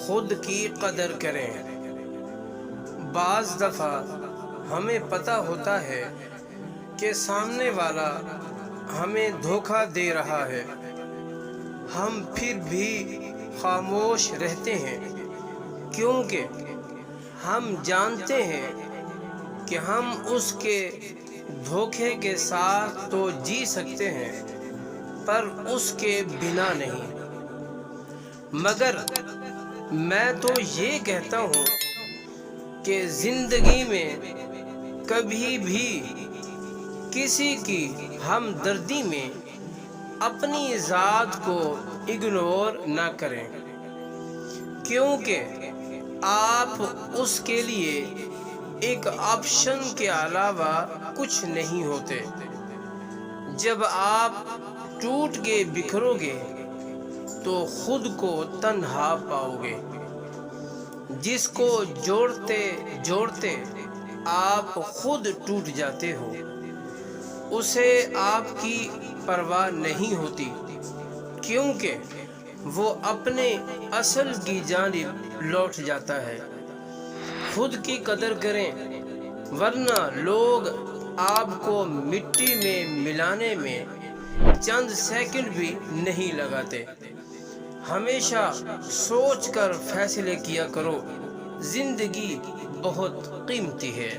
خود کی قدر کریں۔ بعض دفعہ ہمیں پتہ ہوتا ہے کہ سامنے والا ہمیں دھوکہ دے رہا ہے، ہم پھر بھی خاموش رہتے ہیں کیونکہ ہم جانتے ہیں کہ ہم اس کے دھوکے کے ساتھ تو جی سکتے ہیں پر اس کے بنا نہیں۔ مگر میں تو یہ کہتا ہوں کہ زندگی میں کبھی بھی کسی کی ہمدردی میں اپنی ذات کو اگنور نہ کریں، کیونکہ آپ اس کے لیے ایک آپشن کے علاوہ کچھ نہیں ہوتے۔ جب آپ ٹوٹ کے بکھرو گے تو خود کو تنہا پاؤ گے۔ جس کو جوڑتے جوڑتے آپ خود ٹوٹ جاتے ہو، اسے آپ کی پرواہ نہیں ہوتی، کیونکہ وہ اپنے اصل کی جانب لوٹ جاتا ہے۔ خود کی قدر کریں، ورنہ لوگ آپ کو مٹی میں ملانے میں چند سیکنڈ بھی نہیں لگاتے۔ ہمیشہ سوچ کر فیصلے کیا کرو، زندگی بہت قیمتی ہے۔